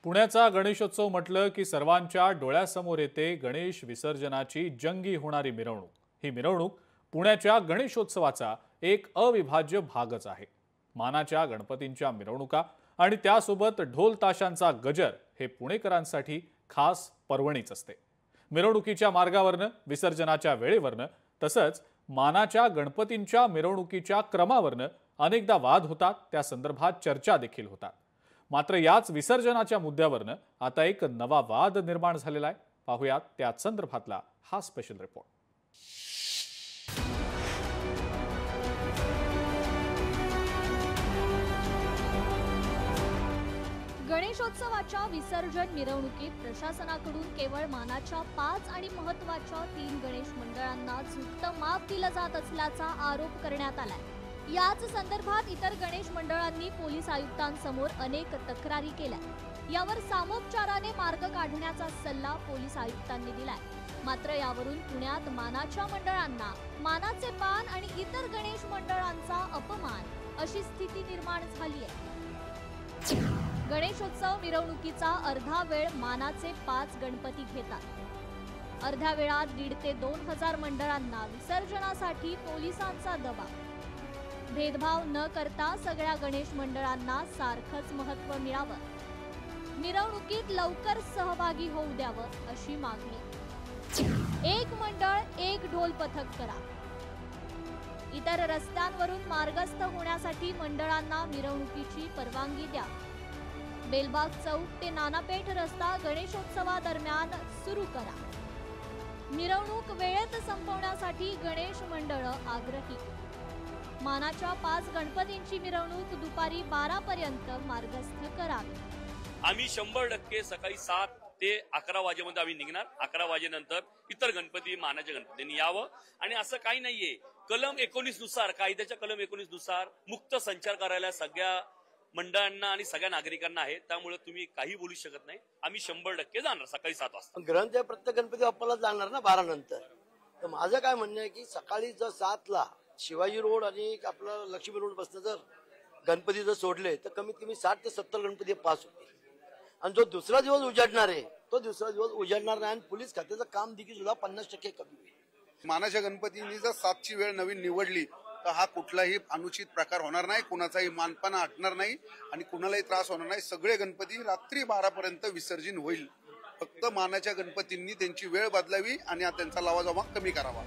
पुण्याचा गणेशोत्सव म्हटलं की सर्वांच्या डोळ्यासमोर येते गणेश विसर्जनाची जंगी होणारी मिरवणूक। ही मिरवणूक पुण्याच्या गणेशोत्सवाचा एक अविभाज्य भागच आहे। मानाच्या गणपतींच्या मिरवणुका आणि त्यासोबत ढोल ताशांचा गजर हे पुणेकरांसाठी खास पर्वणीच असते। मिरवणुकीच्या मार्गावरनं, विसर्जनाच्या वेळेवरनं तसंच मानाच्या गणपतींच्या मिरवणुकीच्या क्रमावरनं अनेकदा वाद होतात, त्या संदर्भात चर्चा देखील होतात। मात्र याच विसर्जनाच्या मुद्द्यावरनं आता एक नवा वाद निर्माण झालेला आहे। पाहूयात त्या संदर्भातला हा स्पेशल रिपोर्ट। गणेशोत्सवाच्या विसर्जन मिरवणुकीत प्रशासनाकडून केवळ मानाच्या 5 आणि महत्त्वाच्या 3 गणेश मंडळांना झुकतं माप दिलं जात असल्याचा आरोप करण्यात आलाय। याच संदर्भात इतर गणेश मंडळांनी पोलीस आयुक्तांसमोर अनेक तक्रारी केल्या। यावर सामोपचाराने मार्ग काढण्याचा सल्ला पोलीस आयुक्तांनी दिलाय। मात्र यावरून पुण्यात मानाच्या मंडळांना मानाचे पान आणि इतर गणेश मंडळांचा अपमान अशी स्थिती निर्माण झाली आहे। गणेशोत्सव मिरवणुकीचा अर्धा वेळ मानाचे 5 गणपती घेतात। अर्ध्या वेळात 1,500 ते 2,000 मंडळांना विसर्जनासाठी पोलिसांचा दबाव। भेदभाव न करता सगळ्या गणेश मंडळांना सारखंच महत्त्व मिळावं, मिरवणुकीत लवकर सहभागी होऊ द्यावं अशी मागणी। एक मंडळ एक ढोल पथक करा। इतर रस्त्यांवरून मार्गस्थ होण्यासाठी मंडळांना मिरवणुकीची परवानगी द्या। बेलबाग चौक ते नानापेठ रस्ता गणेशोत्सवादरम्यान सुरू करा। मिरवणूक वेळेत संपवण्यासाठी गणेश मंडळ आग्रही। मानाच्या 5 गणपतींची मिरवणूक दुपारी 12 पर्यंत मार्गस्थ करावी। आम्ही 100% सकाळी 7 ते 11 वाजेमध्ये आम्ही निघणार। 11 वाजेनंतर इतर गणपती मानाच्या गणपतींनी यावं आणि असं काही नाहीये। कलम 19 नुसार, कायद्याच्या कलम 19 नुसार मुक्त संचार करायला सगळ्या मंडळांना आणि सगळ्या नागरिकांना आहे। त्यामुळे तुम्ही काही बोलू शकत नाही। आम्ही 100% जाणार सकाळी 7 वाजता। ग्रहण प्रत्येक गणपती बाप्पाला जाणार ना 12 नंतर। तर माझं काय म्हणणं आहे की सकाळी जर 7 ला शिवाजी रोड आणि आपलं लक्ष्मी रोड बसनं जर गणपती जर सोडले तर कमीत कमी 60 ते 70 गणपती पास होतील। आणि जो दुसरा दिवस उजाडणार आहे तो दुसरा दिवस उजाडणार नाही आणि पोलीस खात्याचं काम देखील सुद्धा 50% कमी होईल। मानाच्या गणपतींनी जर 7ची वेळ नवीन निवडली तर हा कुठलाही अनुचित प्रकार होणार नाही, कुणाचाही मानपाना हटणार नाही आणि कुणालाही त्रास होणार नाही। सगळे गणपती रात्री 12 पर्यंत विसर्जन होईल। फक्त मानाच्या गणपतींनी त्यांची वेळ बदलावी आणि त्यांचा लावाजमा कमी करावा।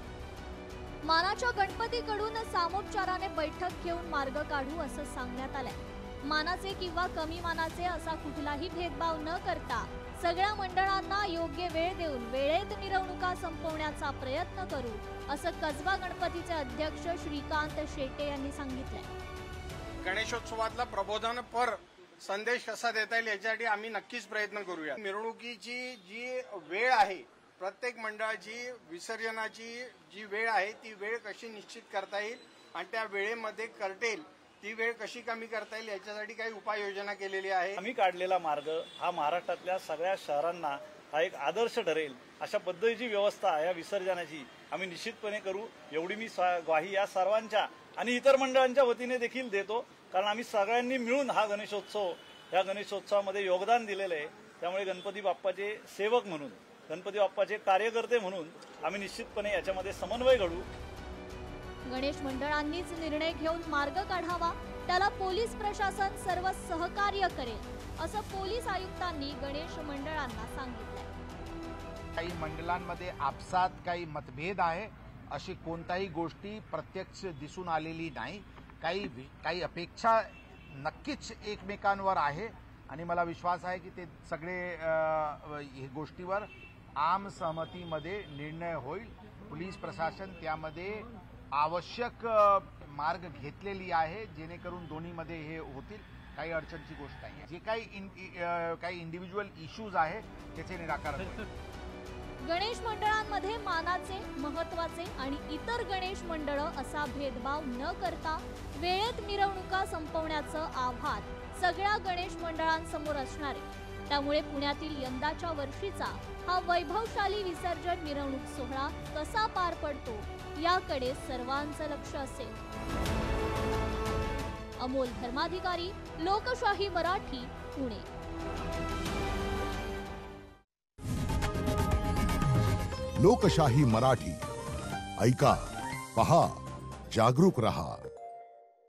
मानाच्या गणपतीकडून सामोपचाराने बैठक घेऊन मार्ग काढू असं सांगण्यात आलंय। मानाचे किंवा कमी मानाचे असा कुठलाही भेदभाव न करता सगळ्या मंडळांना योग्य वेळ देऊन वेळेत मिरवणुका संपवण्याचा प्रयत्न करू असं कसबा गणपतीचे अध्यक्ष श्रीकांत शेटे यांनी सांगितलंय। गणेशोत्सवातला प्रबोधनपर संदेश कसा देता येईल याच्यासाठी आम्ही नक्कीच प्रयत्न करूया। मिरवणुकीची जी वेळ आहे, प्रत्येक मंडळाची विसर्जनाची जी वेळ आहे ती वेळ कशी निश्चित करता येईल आणि त्या वेळेमध्ये कर्टेल ती वेळ कशी कमी करता येईल याच्यासाठी काही उपाययोजना केलेली आहे। आम्ही काढलेला मार्ग हा महाराष्ट्रातल्या सगळ्या शहरांना हा एक आदर्श ठरेल अशा पद्धतीची व्यवस्था या विसर्जनाची आम्ही निश्चितपणे करू, एवढी मी ग्वाही या सर्वांच्या आणि इतर मंडळांच्या वतीने देखील देतो। कारण आम्ही सगळ्यांनी मिळून हा गणेशोत्सव या गणेशोत्सवामध्ये योगदान दिलेलं आहे। त्यामुळे गणपती बाप्पाचे सेवक म्हणून, गणपती बाप्पाचे कार्यकर्ते म्हणून आम्ही निश्चितपणे याच्यामध्ये समन्वय घडू। गणेश मंडळांनीच निर्णय घेऊन मार्ग काढावा, त्याला पोलीस प्रशासन सर्व सहकार्य करेल असं पोलीस आयुक्तांनी गणेश मंडळांना सांगितलंय। काही मंडळांमध्ये आपसात काही मतभेद आहे, अशी कोणताही गोष्टी प्रत्यक्ष दिसून आलेली नाही। काही अपेक्षा नक्कीच एकमेकांवर आहे आणि मला विश्वास आहे की ते सगळे गोष्टीवर आम सहमतीमध्ये निर्णय होईल। पोलीस प्रशासन त्यामध्ये आवश्यक मार्ग घेतलेली आहे जेणेकरून दोन्हीमध्ये हे होतील। काही अडचणची गोष्ट नाही। जे काही इंडिव्हिज्युअल इश्यूज आहे त्याचे निराकरण होईल। गणेश मंडळांमध्ये मानाचे, महत्त्वाचे आणि इतर गणेश मंडळ असा भेदभाव न करता वेळेत मिरवणुका संपवण्याचं आव्हान सगळ्या गणेश मंडळांसमोर असणार आहे। त्यामुळे पुण्यातील यंदाच्या वर्षीचा हा वैभवशाली विसर्जन मिरवणूक सोहळा कसा पार पडतो याकडे सर्वांचं लक्ष असेल। अमोल धर्माधिकारी, लोकशाही मराठी, पुणे। लोकशाही मराठी ऐका, पहा, जागरूक रहा.